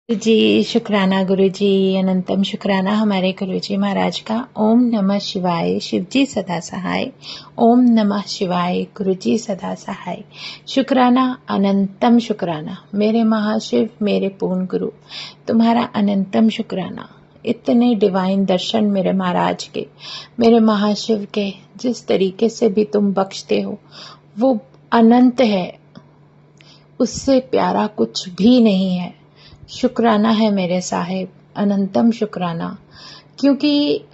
जी शुक्राना गुरु जी, अनंतम शुक्राना हमारे गुरु जी महाराज का। ओम नमः शिवाय, शिव जी सदा सहाय। ओम नमः शिवाय, गुरु जी सदा सहाय। शुक्राना, अनंतम शुक्राना मेरे महाशिव, मेरे पूर्ण गुरु, तुम्हारा अनंतम शुक्राना। इतने डिवाइन दर्शन मेरे महाराज के, मेरे महाशिव के, जिस तरीके से भी तुम बख्शते हो वो अनंत है, उससे प्यारा कुछ भी नहीं है। शुक्राना है मेरे साहिब, अनंतम शुक्राना। क्योंकि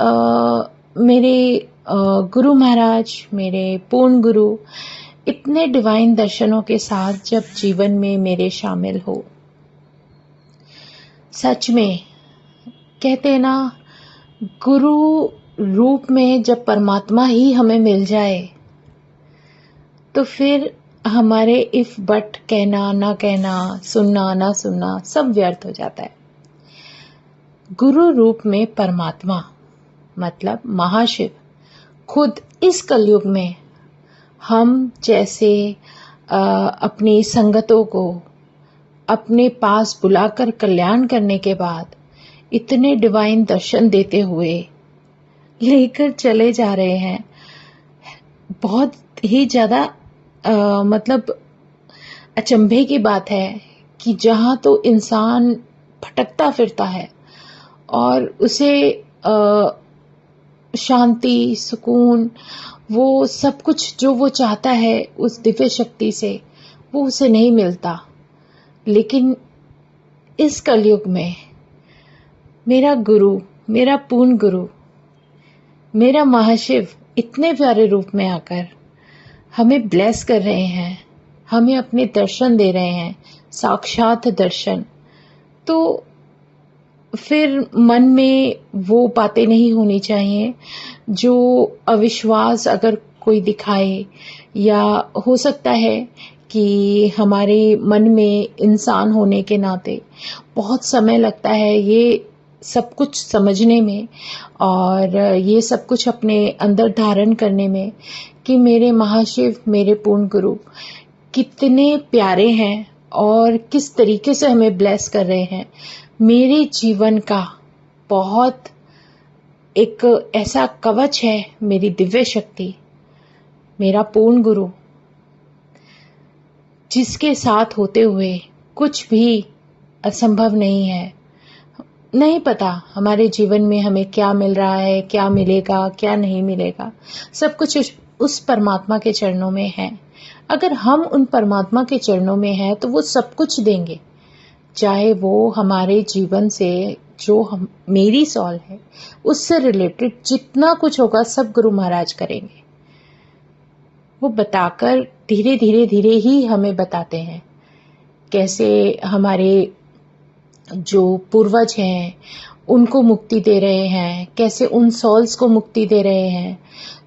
मेरे गुरु महाराज, मेरे पूर्ण गुरु इतने डिवाइन दर्शनों के साथ जब जीवन में मेरे शामिल हो, सच में कहते हैं ना, गुरु रूप में जब परमात्मा ही हमें मिल जाए तो फिर हमारे इफ बट कहना ना कहना, सुनना ना सुनना सब व्यर्थ हो जाता है। गुरु रूप में परमात्मा मतलब महाशिव खुद इस कलयुग में हम जैसे अपनी संगतों को अपने पास बुलाकर कल्याण करने के बाद इतने डिवाइन दर्शन देते हुए लेकर चले जा रहे हैं। बहुत ही ज्यादा मतलब अचंभे की बात है कि जहां तो इंसान भटकता फिरता है और उसे शांति, सुकून, वो सब कुछ जो वो चाहता है उस दिव्य शक्ति से, वो उसे नहीं मिलता। लेकिन इस कलयुग में मेरा गुरु, मेरा पूर्ण गुरु, मेरा महाशिव इतने प्यारे रूप में आकर हमें ब्लेस कर रहे हैं, हमें अपने दर्शन दे रहे हैं, साक्षात दर्शन। तो फिर मन में वो बातें नहीं होनी चाहिए जो अविश्वास अगर कोई दिखाए, या हो सकता है कि हमारे मन में इंसान होने के नाते बहुत समय लगता है ये सब कुछ समझने में और ये सब कुछ अपने अंदर धारण करने में कि मेरे महाशिव, मेरे पूर्ण गुरु कितने प्यारे हैं और किस तरीके से हमें ब्लेस कर रहे हैं। मेरे जीवन का बहुत एक ऐसा कवच है मेरी दिव्य शक्ति, मेरा पूर्ण गुरु, जिसके साथ होते हुए कुछ भी असंभव नहीं है। नहीं पता हमारे जीवन में हमें क्या मिल रहा है, क्या मिलेगा, क्या नहीं मिलेगा, सब कुछ उस परमात्मा के चरणों में है। अगर हम उन परमात्मा के चरणों में हैं तो वो सब कुछ देंगे, चाहे वो हमारे जीवन से जो मेरी सॉल है उससे रिलेटेड जितना कुछ होगा सब गुरु महाराज करेंगे। वो बताकर धीरे धीरे धीरे ही हमें बताते हैं कैसे हमारे जो पूर्वज हैं उनको मुक्ति दे रहे हैं, कैसे उन सॉल्स को मुक्ति दे रहे हैं।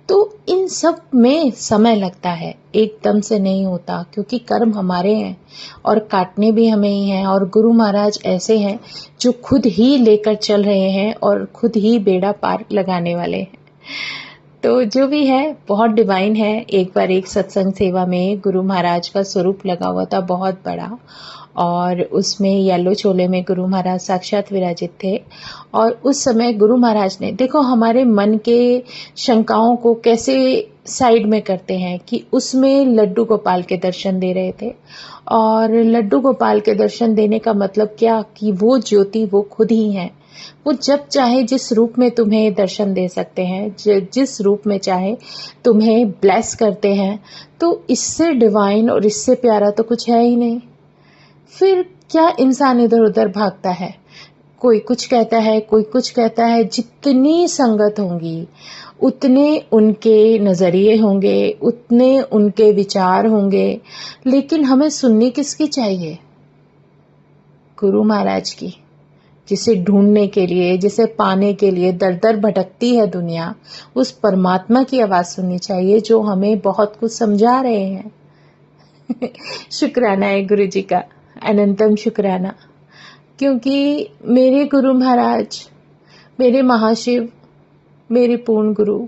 तो इन सब में समय लगता है, एकदम से नहीं होता, क्योंकि कर्म हमारे हैं और काटने भी हमें ही हैं। और गुरु महाराज ऐसे हैं जो खुद ही लेकर चल रहे हैं और खुद ही बेड़ा पार लगाने वाले हैं। तो जो भी है बहुत डिवाइन है। एक बार एक सत्संग सेवा में गुरु महाराज का स्वरूप लगा हुआ था बहुत बड़ा, और उसमें येलो चोले में गुरु महाराज साक्षात विराजित थे। और उस समय गुरु महाराज ने, देखो हमारे मन के शंकाओं को कैसे साइड में करते हैं, कि उसमें लड्डू गोपाल के दर्शन दे रहे थे। और लड्डू गोपाल के दर्शन देने का मतलब क्या, कि वो ज्योति वो खुद ही है। वो जब चाहे जिस रूप में तुम्हें दर्शन दे सकते हैं, जिस रूप में चाहे तुम्हें ब्लेस करते हैं। तो इससे डिवाइन और इससे प्यारा तो कुछ है ही नहीं। फिर क्या इंसान इधर उधर भागता है, कोई कुछ कहता है, कोई कुछ कहता है। जितनी संगत होंगी उतने उनके नजरिए होंगे, उतने उनके विचार होंगे, लेकिन हमें सुननी किसकी चाहिए? गुरु महाराज की, जिसे ढूंढने के लिए, जिसे पाने के लिए दर दर भटकती है दुनिया। उस परमात्मा की आवाज सुननी चाहिए जो हमें बहुत कुछ समझा रहे हैं। शुक्राना है गुरु जी का, अनंतम शुक्राना। क्योंकि मेरे गुरु महाराज, मेरे महाशिव, मेरे पूर्ण गुरु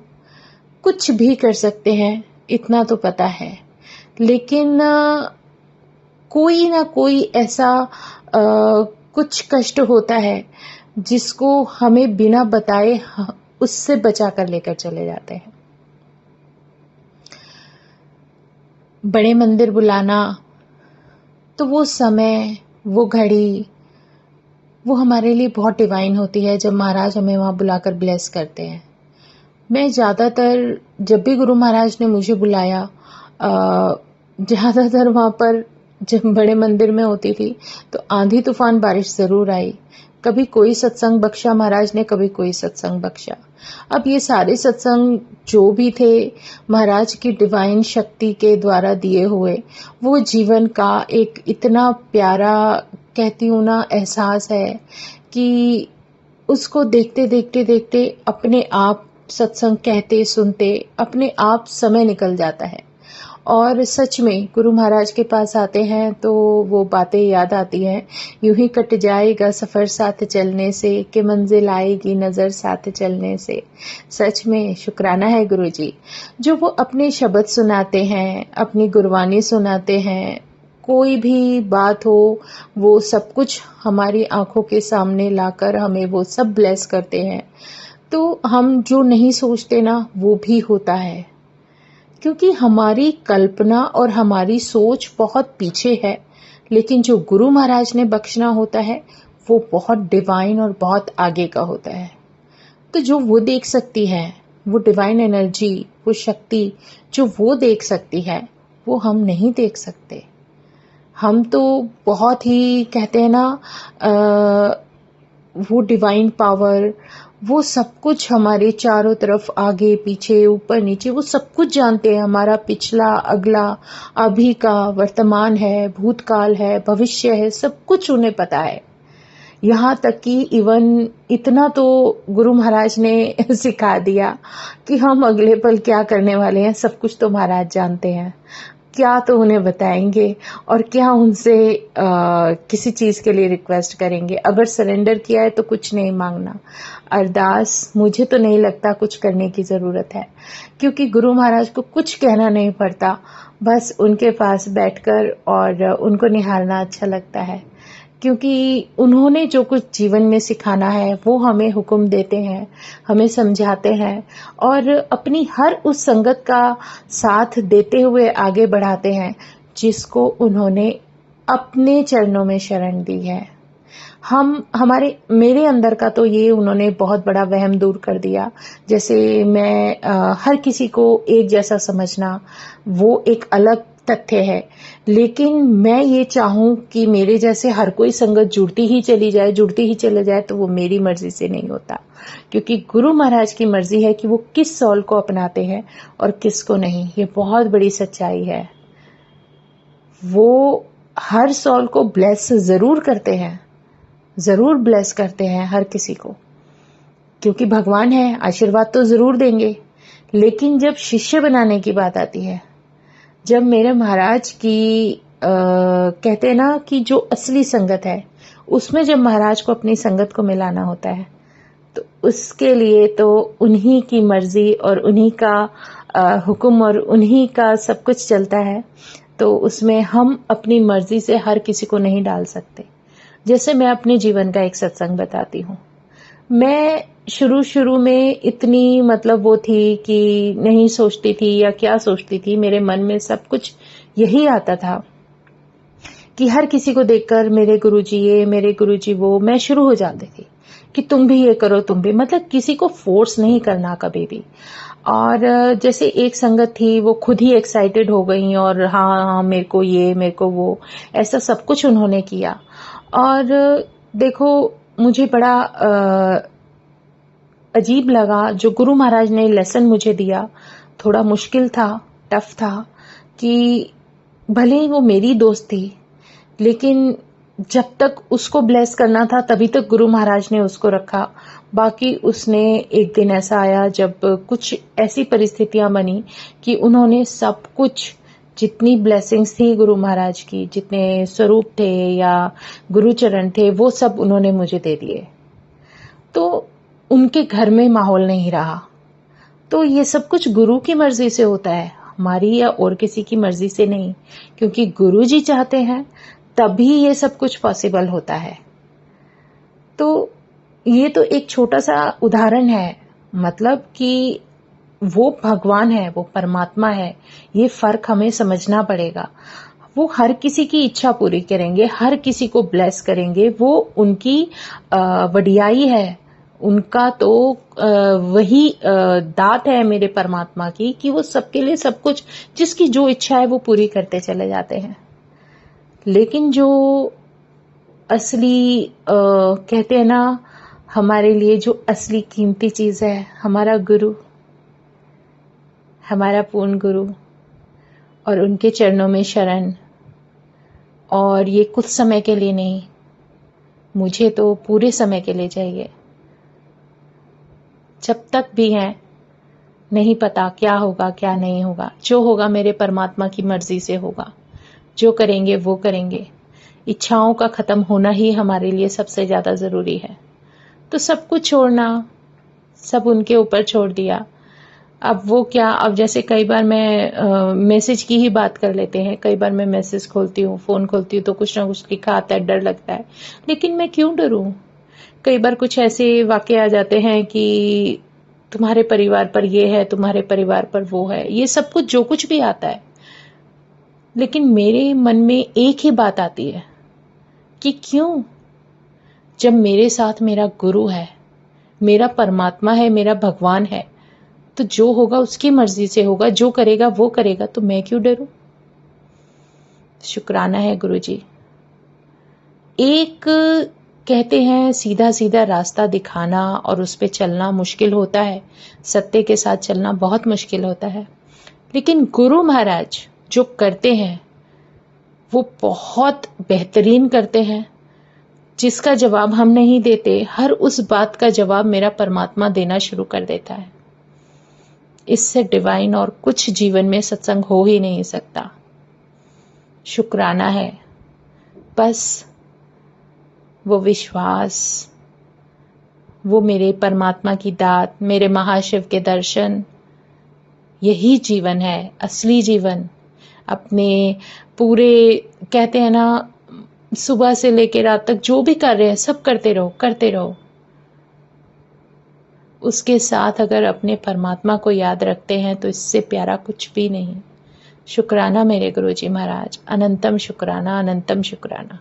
कुछ भी कर सकते हैं, इतना तो पता है। लेकिन कोई ना कोई ऐसा कुछ कष्ट होता है जिसको हमें बिना बताए उससे बचा कर लेकर चले जाते हैं। बड़े मंदिर बुलाना, तो वो समय, वो घड़ी, वो हमारे लिए बहुत डिवाइन होती है जब महाराज हमें वहाँ बुलाकर ब्लेस करते हैं। मैं ज़्यादातर जब भी गुरु महाराज ने मुझे बुलाया, ज़्यादातर वहाँ पर जब बड़े मंदिर में होती थी तो आंधी तूफान बारिश ज़रूर आई। कभी कोई सत्संग बख्शा महाराज ने, कभी कोई सत्संग बख्शा। अब ये सारे सत्संग जो भी थे महाराज की डिवाइन शक्ति के द्वारा दिए हुए, वो जीवन का एक इतना प्यारा, कहती हूँ ना, एहसास है कि उसको देखते देखते देखते अपने आप सत्संग कहते सुनते अपने आप समय निकल जाता है। और सच में गुरु महाराज के पास आते हैं तो वो बातें याद आती हैं, यूं ही कट जाएगा सफ़र साथ चलने से, कि मंजिल आएगी नज़र साथ चलने से। सच में शुक्राना है गुरु जी, जो वो अपने शब्द सुनाते हैं, अपनी गुरबानी सुनाते हैं। कोई भी बात हो, वो सब कुछ हमारी आंखों के सामने लाकर हमें वो सब ब्लेस करते हैं। तो हम जो नहीं सोचते ना, वो भी होता है, क्योंकि हमारी कल्पना और हमारी सोच बहुत पीछे है। लेकिन जो गुरु महाराज ने बख्शना होता है वो बहुत डिवाइन और बहुत आगे का होता है। तो जो वो देख सकती है, वो डिवाइन एनर्जी, वो शक्ति जो वो देख सकती है, वो हम नहीं देख सकते। हम तो बहुत ही, कहते हैं ना, वो डिवाइन पावर, वो सब कुछ हमारे चारों तरफ, आगे पीछे ऊपर नीचे, वो सब कुछ जानते हैं। हमारा पिछला, अगला, अभी का, वर्तमान है, भूतकाल है, भविष्य है, सब कुछ उन्हें पता है। यहाँ तक कि इवन इतना तो गुरु महाराज ने सिखा दिया कि हम अगले पल क्या करने वाले हैं सब कुछ तो महाराज जानते हैं। क्या तो उन्हें बताएंगे और क्या उनसे किसी चीज़ के लिए रिक्वेस्ट करेंगे। अगर सरेंडर किया है तो कुछ नहीं मांगना। अरदास मुझे तो नहीं लगता कुछ करने की ज़रूरत है, क्योंकि गुरु महाराज को कुछ कहना नहीं पड़ता, बस उनके पास बैठकर और उनको निहारना अच्छा लगता है। क्योंकि उन्होंने जो कुछ जीवन में सिखाना है वो हमें हुक्म देते हैं, हमें समझाते हैं और अपनी हर उस संगत का साथ देते हुए आगे बढ़ाते हैं जिसको उन्होंने अपने चरणों में शरण दी है। मेरे अंदर का तो ये उन्होंने बहुत बड़ा वहम दूर कर दिया। जैसे मैं हर किसी को एक जैसा समझना, वो एक अलग तथ्य है, लेकिन मैं ये चाहूं कि मेरे जैसे हर कोई संगत जुड़ती ही चली जाए तो वो मेरी मर्जी से नहीं होता, क्योंकि गुरु महाराज की मर्जी है कि वो किस सौल को अपनाते हैं और किसको नहीं। ये बहुत बड़ी सच्चाई है। वो हर सौल को ब्लेस जरूर करते हैं, जरूर ब्लेस करते हैं हर किसी को, क्योंकि भगवान है, आशीर्वाद तो जरूर देंगे। लेकिन जब शिष्य बनाने की बात आती है, जब मेरे महाराज की कहते हैं ना कि जो असली संगत है, उसमें जब महाराज को अपनी संगत को मिलाना होता है, तो उसके लिए तो उन्हीं की मर्जी और उन्हीं का हुक्म और उन्हीं का सब कुछ चलता है। तो उसमें हम अपनी मर्जी से हर किसी को नहीं डाल सकते। जैसे मैं अपने जीवन का एक सत्संग बताती हूँ। मैं शुरू में इतनी वो थी कि नहीं सोचती थी या क्या सोचती थी, मेरे मन में सब कुछ यही आता था कि हर किसी को देखकर मेरे गुरुजी ये, मेरे गुरुजी वो, मैं शुरू हो जाती थी कि तुम भी ये करो, तुम भी, किसी को फोर्स नहीं करना कभी भी। और जैसे एक संगत थी, वो खुद ही एक्साइटेड हो गई और हाँ मेरे को ये, मेरे को वो, ऐसा सब कुछ उन्होंने किया। और देखो, मुझे बड़ा अजीब लगा जो गुरु महाराज ने लेसन मुझे दिया। थोड़ा मुश्किल था, टफ था, कि भले ही वो मेरी दोस्त थी, लेकिन जब तक उसको ब्लेस करना था तभी तक गुरु महाराज ने उसको रखा। बाकी उसने एक दिन ऐसा आया जब कुछ ऐसी परिस्थितियां बनी कि उन्होंने सब कुछ, जितनी ब्लेसिंग्स थी गुरु महाराज की, जितने स्वरूप थे या गुरुचरण थे, वो सब उन्होंने मुझे दे दिए। तो उनके घर में माहौल नहीं रहा। तो ये सब कुछ गुरु की मर्जी से होता है, हमारी या और किसी की मर्जी से नहीं, क्योंकि गुरु जी चाहते हैं तभी ये सब कुछ पॉसिबल होता है। तो ये तो एक छोटा सा उदाहरण है, मतलब कि वो भगवान है, वो परमात्मा है, ये फर्क हमें समझना पड़ेगा। वो हर किसी की इच्छा पूरी करेंगे, हर किसी को ब्लेस करेंगे, वो उनकी वडियाई है, उनका तो वही दात है मेरे परमात्मा की कि वो सबके लिए सब कुछ, जिसकी जो इच्छा है वो पूरी करते चले जाते हैं। लेकिन जो असली कहते हैं ना, हमारे लिए जो असली कीमती चीज है, हमारा गुरु, हमारा पूर्ण गुरु, और उनके चरणों में शरण। और ये कुछ समय के लिए नहीं, मुझे तो पूरे समय के लिए चाहिए। जब तक भी हैं, नहीं पता क्या होगा क्या नहीं होगा। जो होगा मेरे परमात्मा की मर्जी से होगा, जो करेंगे वो करेंगे। इच्छाओं का खत्म होना ही हमारे लिए सबसे ज्यादा जरूरी है। तो सब कुछ छोड़ना, सब उनके ऊपर छोड़ दिया। अब वो क्या, अब जैसे कई बार मैं मैसेज की ही बात कर लेते हैं, कई बार मैं मैसेज खोलती हूँ, फोन खोलती हूँ तो कुछ ना कुछ लिखा आता है, डर लगता है। लेकिन मैं क्यों डरूं? कई बार कुछ ऐसे वाक्य आ जाते हैं कि तुम्हारे परिवार पर ये है, तुम्हारे परिवार पर वो है, ये सब कुछ जो कुछ भी आता है। लेकिन मेरे मन में एक ही बात आती है कि क्यों, जब मेरे साथ मेरा गुरु है, मेरा परमात्मा है, मेरा भगवान है, तो जो होगा उसकी मर्जी से होगा, जो करेगा वो करेगा, तो मैं क्यों डरूं? शुक्राना है गुरुजी। एक कहते हैं सीधा सीधा रास्ता दिखाना और उस पे चलना मुश्किल होता है, सत्य के साथ चलना बहुत मुश्किल होता है। लेकिन गुरु महाराज जो करते हैं वो बहुत बेहतरीन करते हैं, जिसका जवाब हम नहीं देते, हर उस बात का जवाब मेरा परमात्मा देना शुरू कर देता है। इससे डिवाइन और कुछ जीवन में सत्संग हो ही नहीं सकता। शुक्राना है। बस वो विश्वास, वो मेरे परमात्मा की दात, मेरे महाशिव के दर्शन, यही जीवन है, असली जीवन। अपने पूरे कहते हैं ना, सुबह से लेकर रात तक जो भी कर रहे हैं सब करते रहो, करते रहो। उसके साथ अगर अपने परमात्मा को याद रखते हैं तो इससे प्यारा कुछ भी नहीं। शुक्राना मेरे गुरुजी महाराज, अनंतम शुक्राना, अनंतम शुक्राना।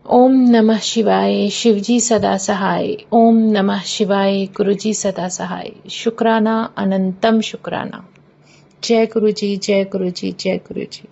ओम नमः शिवाय, शिवजी सदा सहाय। ओम नमः शिवाय, गुरुजी सदा सहाय। शुक्राना, अनंतम शुक्राना। जय गुरुजी, जय गुरुजी, जय गुरुजी।